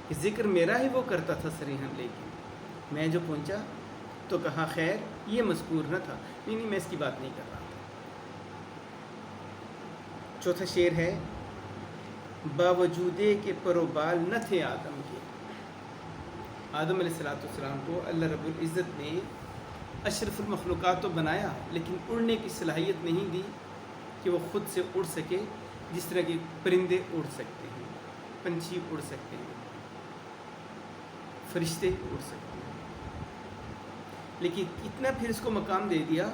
کہ ذکر میرا ہی وہ کرتا تھا صریحاً، لیکن میں جو پہنچا تو کہا خیر یہ مذکور نہ تھا. نہیں میں اس کی بات نہیں کر رہا تھا. چوتھا شعر ہے باوجود کہ پر و بال نہ تھے آدم کے. آدم علیہ السلام کو اللہ رب العزت نے اشرف المخلوقات تو بنایا، لیکن اڑنے کی صلاحیت نہیں دی کہ وہ خود سے اڑ سکے، جس طرح کہ پرندے اڑ سکتے ہیں، پنچھی اڑ سکتے ہیں، فرشتے اڑ سکتے ہیں. لیکن اتنا پھر اس کو مقام دے دیا،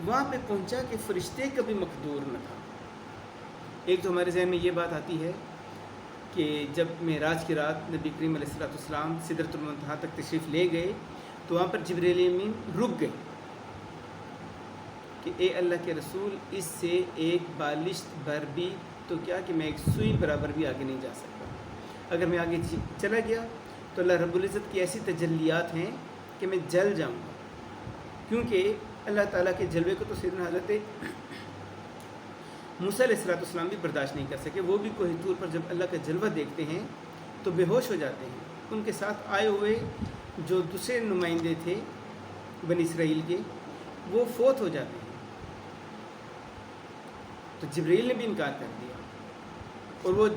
وہاں پہ پہنچا کہ فرشتے کبھی مقدور نہ تھا. ایک تو ہمارے ذہن میں یہ بات آتی ہے کہ جب معراج کی رات نبی کریم علیہ السلام سدرۃ المنتہا تک تشریف لے گئے تو وہاں پر جبریل امین رک گئے کہ اے اللہ کے رسول اس سے ایک بالشت بھر بھی تو کیا کہ میں ایک سوئی برابر بھی آگے نہیں جا سکتا. اگر میں آگے چلا گیا تو اللہ رب العزت کی ایسی تجلیات ہیں کہ میں جل جاؤں گا. کیونکہ اللہ تعالیٰ کے جلوے کو تو سیدنا حضرت موسیٰ علیہ السلام بھی برداشت نہیں کر سکے. وہ بھی کوہ طور پر جب اللہ کا جلوہ دیکھتے ہیں تو بے ہوش ہو جاتے ہیں. ان کے ساتھ آئے ہوئے جو دوسرے نمائندے تھے بنی اسرائیل کے، وہ فوت ہو جاتے ہیں. تو جبریل نے بھی انکار کر دیا، اور وہ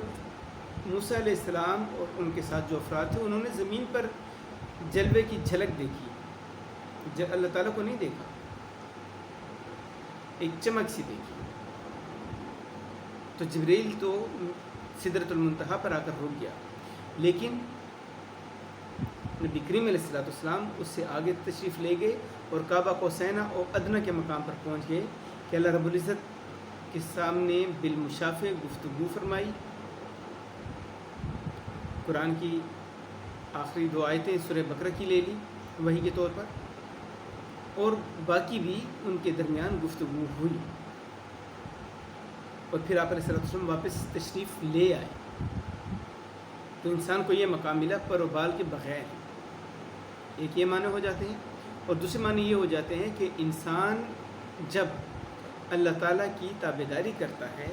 موسیٰ علیہ السلام اور ان کے ساتھ جو افراد تھے انہوں نے زمین پر جلوے کی جھلک دیکھی، اللہ تعالیٰ کو نہیں دیکھا، ایک چمک سی دیکھی. تو جبریل تو سدرۃ المنتہا پر آ کر رک گیا، لیکن نبی کریم علیہ السلام اس سے آگے تشریف لے گئے اور کعبہ قوسین اور ادنیٰ کے مقام پر پہنچ گئے کہ اللہ رب العزت کے سامنے بالمشافہ گفتگو فرمائی. قرآن کی آخری 2 آیتیں سورہ بقرہ کی لے لی وحی کے طور پر، اور باقی بھی ان کے درمیان گفتگو ہوئی، اور پھر آپ علیہ السلام واپس تشریف لے آئے. تو انسان کو یہ مقام ملا پر و بال کے بغیر. ایک یہ معنی ہو جاتے ہیں، اور دوسرے معنی یہ ہو جاتے ہیں کہ انسان جب اللہ تعالیٰ کی تابعداری کرتا ہے،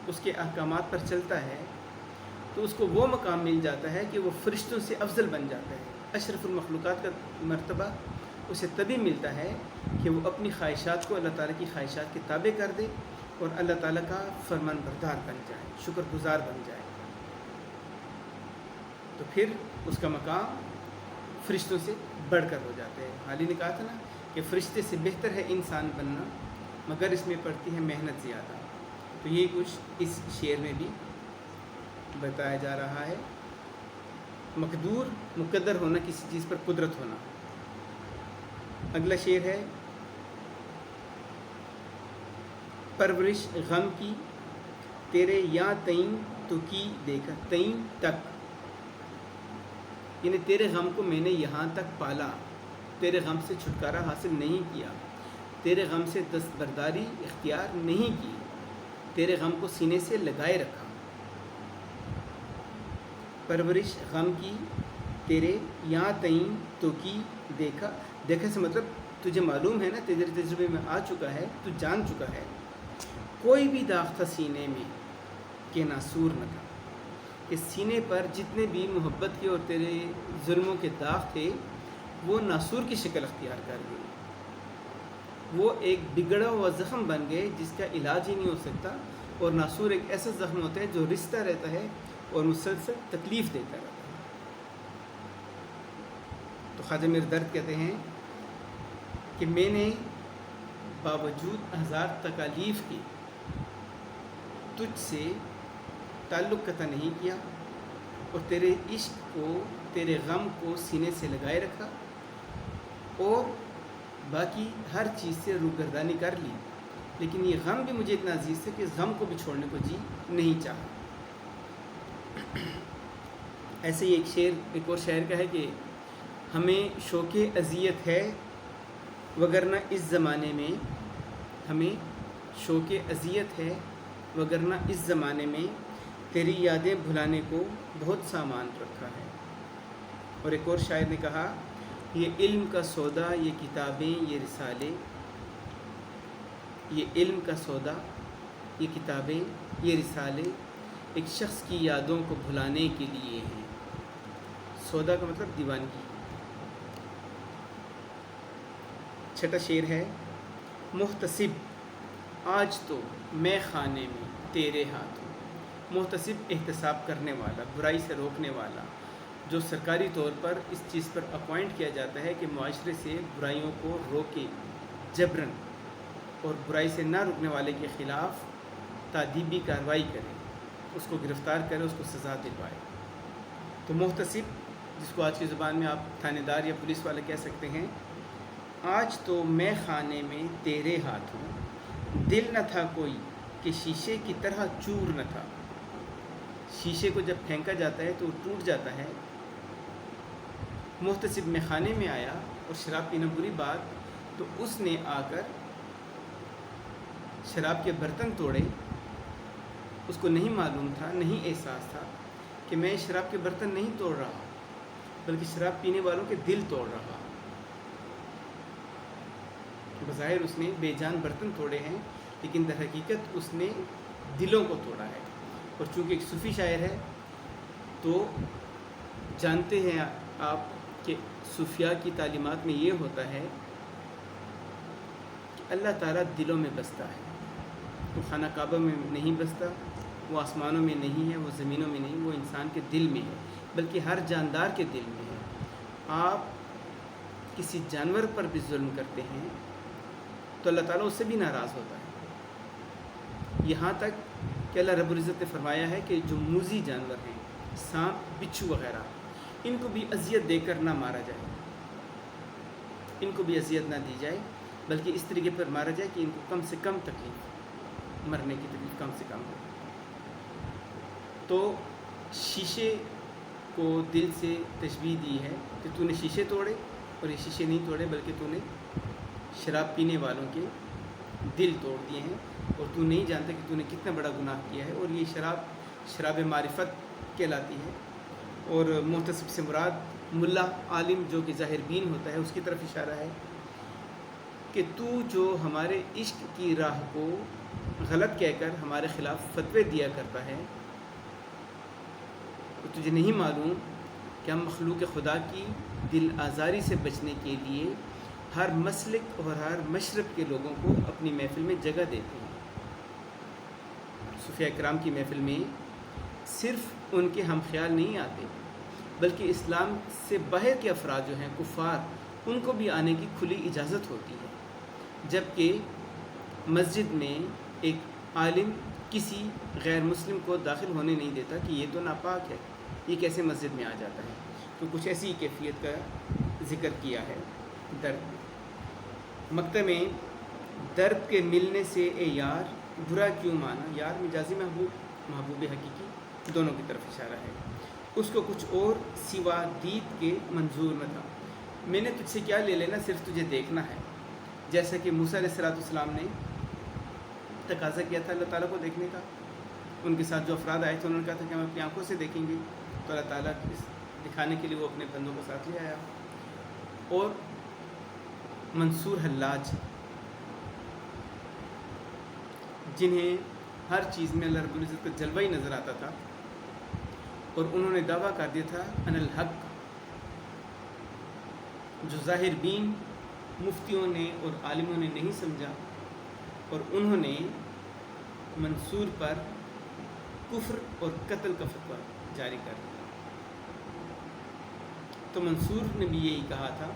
اس کے احکامات پر چلتا ہے، تو اس کو وہ مقام مل جاتا ہے کہ وہ فرشتوں سے افضل بن جاتا ہے. اشرف المخلوقات کا مرتبہ اسے تبھی ملتا ہے کہ وہ اپنی خواہشات کو اللہ تعالیٰ کی خواہشات کے تابع کر دے اور اللہ تعالیٰ کا فرمان بردار بن جائے، شکر گزار بن جائے. تو پھر اس کا مقام فرشتوں سے بڑھ کر ہو جاتے ہیں. حالی نے کہا تھا نا کہ فرشتے سے بہتر ہے انسان بننا، مگر اس میں پڑتی ہے محنت زیادہ. تو یہ کچھ اس شعر میں بھی بتایا جا رہا ہے. مقدور مقدر ہونا، کسی چیز پر قدرت ہونا. اگلا شعر ہے پرورش غم کی تیرے یاں تئیں تو کی دیکھا تئیں تک، یعنی تیرے غم کو میں نے یہاں تک پالا، تیرے غم سے چھٹکارا حاصل نہیں کیا، تیرے غم سے دستبرداری اختیار نہیں کی، تیرے غم کو سینے سے لگائے رکھا. پرورش غم کی تیرے یہاں تئیں تو کی دیکھا. دیکھا سے مطلب تجھے معلوم ہے نا، تیرے تجربے میں آ چکا ہے، تو جان چکا ہے کوئی بھی داغ تھا سینے میں کہ ناسور نہ تھا. کہ سینے پر جتنے بھی محبت کے اور تیرے ظلموں کے داغ تھے وہ ناسور کی شکل اختیار کر گئے. وہ ایک بگڑا ہوا زخم بن گئے جس کا علاج ہی نہیں ہو سکتا. اور ناسور ایک ایسا زخم ہوتا ہے جو رستا رہتا ہے اور مسلسل تکلیف دیتا رہتا ہے. تو خواجہ میر درد کہتے ہیں کہ میں نے باوجود ہزار تکالیف کے تجھ سے تعلق قطع نہیں کیا، اور تیرے عشق کو، تیرے غم کو سینے سے لگائے رکھا، اور باقی ہر چیز سے روگردانی کر لی. لیکن یہ غم بھی مجھے اتنا عزیز ہے کہ اس غم کو بھی چھوڑنے کو جی نہیں چاہا. ایسے ہی ایک شعر ایک اور شاعر کا ہے کہ ہمیں شوق اذیت ہے وگرنہ اس زمانے میں، ہمیں شوق اذیت ہے وگرنہ اس زمانے میں تیری یادیں بھلانے کو بہت سامان رکھا ہے. اور ایک اور شاعر نے کہا یہ علم کا سودا، یہ کتابیں، یہ رسالے، یہ علم کا سودا، یہ کتابیں، یہ رسالے ایک شخص کی یادوں کو بھلانے کے لیے ہیں. سودا کا مطلب دیوانگی۔ چھٹا شعر ہے محتسب آج تو میں خانے میں تیرے ہاتھ ہوں۔ محتسب احتساب کرنے والا، برائی سے روکنے والا، جو سرکاری طور پر اس چیز پر اپوائنٹ کیا جاتا ہے کہ معاشرے سے برائیوں کو روکے جبراً، اور برائی سے نہ رکنے والے کے خلاف تادیبی کارروائی کرے، اس کو گرفتار کرے، اس کو سزا دلوائے۔ تو محتسب، جس کو آج کی زبان میں آپ تھانے دار یا پولیس والے کہہ سکتے ہیں، آج تو میں خانے میں تیرے ہاتھ ہوں، دل نہ تھا کوئی کہ شیشے کی طرح چور نہ تھا۔ شیشے کو جب پھینکا جاتا ہے تو وہ ٹوٹ جاتا ہے۔ محتسب میں خانے میں آیا اور شراب پینا بری بات، تو اس نے آ کر شراب کے برتن توڑے۔ اس کو نہیں معلوم تھا، نہیں احساس تھا کہ میں شراب کے برتن نہیں توڑ رہا، بلکہ شراب پینے والوں کے دل توڑ رہا۔ بظاہر اس نے بے جان برتن توڑے ہیں، لیکن در حقیقت اس نے دلوں کو توڑا ہے۔ اور چونکہ ایک صوفی شاعر ہے تو جانتے ہیں آپ کہ صوفیاء کی تعلیمات میں یہ ہوتا ہے کہ اللہ تعالیٰ دلوں میں بستا ہے۔ وہ خانہ کعبہ میں نہیں بستا، وہ آسمانوں میں نہیں ہے، وہ زمینوں میں نہیں، وہ انسان کے دل میں ہے، بلکہ ہر جاندار کے دل میں ہے۔ آپ کسی جانور پر بھی ظلم کرتے ہیں تو اللہ تعالیٰ اس سے بھی ناراض ہوتا ہے۔ یہاں تک کہ اللہ رب العزت نے فرمایا ہے کہ جو موذی جانور ہیں، سانپ، بچھو وغیرہ، ان کو بھی اذیت دے کر نہ مارا جائے، ان کو بھی اذیت نہ دی جائے، بلکہ اس طریقے پر مارا جائے کہ ان کو کم سے کم تکلیف، مرنے کی تکلیف کم سے کم ہو۔ تو شیشے کو دل سے تشبیہ دی ہے کہ تو نے شیشے توڑے، اور یہ شیشے نہیں توڑے بلکہ تو نے شراب پینے والوں کے دل توڑ دیے ہیں، اور تو نہیں جانتا کہ تو نے کتنا بڑا گناہ کیا ہے۔ اور یہ شراب معرفت کہلاتی ہے۔ اور محتسب سے مراد ملا، عالم جو کہ ظاہر بین ہوتا ہے، اس کی طرف اشارہ ہے کہ تو جو ہمارے عشق کی راہ کو غلط کہہ کر ہمارے خلاف فتوے دیا کرتا ہے، تو تجھے نہیں معلوم کہ ہم مخلوق خدا کی دل آزاری سے بچنے کے لیے ہر مسلک اور ہر مشرب کے لوگوں کو اپنی محفل میں جگہ دیتے ہیں۔ صوفیاء کرام کی محفل میں صرف ان کے ہم خیال نہیں آتے، بلکہ اسلام سے باہر کے افراد جو ہیں، کفار، ان کو بھی آنے کی کھلی اجازت ہوتی ہے۔ جبکہ مسجد میں ایک عالم کسی غیر مسلم کو داخل ہونے نہیں دیتا کہ یہ تو ناپاک ہے، یہ کیسے مسجد میں آ جاتا ہے۔ تو کچھ ایسی کیفیت کا ذکر کیا ہے درد میں۔ مکتب میں درد کے ملنے سے اے یار برا کیوں مانا، یار مجازی محبوب، محبوب حقیقی، دونوں کی طرف اشارہ ہے۔ اس کو کچھ اور سوا دید کے منظور نہ تھا، میں نے تجھ سے کیا لے لینا، صرف تجھے دیکھنا ہے۔ جیسا کہ موسیٰ علیہ السلام نے تقاضا کیا تھا اللہ تعالیٰ کو دیکھنے کا، ان کے ساتھ جو افراد آئے تھے انہوں نے کہا تھا کہ ہم اپنی آنکھوں سے دیکھیں گے، تو اللہ تعالیٰ دکھانے کے لیے وہ اپنے بندوں کو ساتھ لے آیا۔ اور منصور حلاج، جنہیں ہر چیز میں اللہ رب العزت کا جلوہ ہی نظر آتا تھا، اور انہوں نے دعویٰ کر دیا تھا ان الحق، جو ظاہر بین مفتیوں نے اور عالموں نے نہیں سمجھا، اور انہوں نے منصور پر کفر اور قتل کا فتویٰ جاری کر دیا۔ تو منصور نے بھی یہی کہا تھا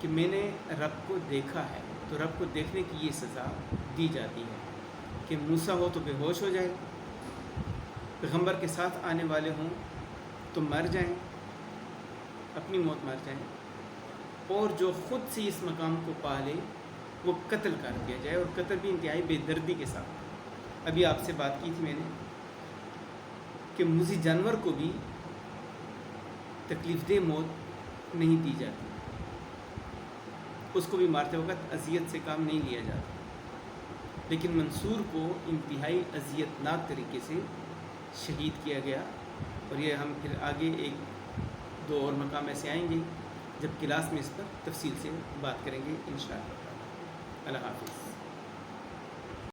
کہ میں نے رب کو دیکھا ہے، تو رب کو دیکھنے کی یہ سزا دی جاتی ہے کہ موسیٰ ہو تو بے ہوش ہو جائے، پیغمبر کے ساتھ آنے والے ہوں تو مر جائیں، اپنی موت مر جائیں، اور جو خود سے اس مقام کو پا لے وہ قتل کر دیا جائے، اور قتل بھی انتہائی بے دردی کے ساتھ۔ ابھی آپ سے بات کی تھی میں نے کہ موذی جانور کو بھی تکلیف دہ موت نہیں دی جاتی، اس کو بھی مارتے وقت اذیت سے کام نہیں لیا جاتا، لیکن منصور کو انتہائی اذیت ناک طریقے سے شہید کیا گیا۔ اور یہ ہم پھر آگے ایک دو اور مقام ایسے آئیں گے جب کلاس میں اس پر تفصیل سے بات کریں گے انشاءاللہ۔ اللہ حافظ۔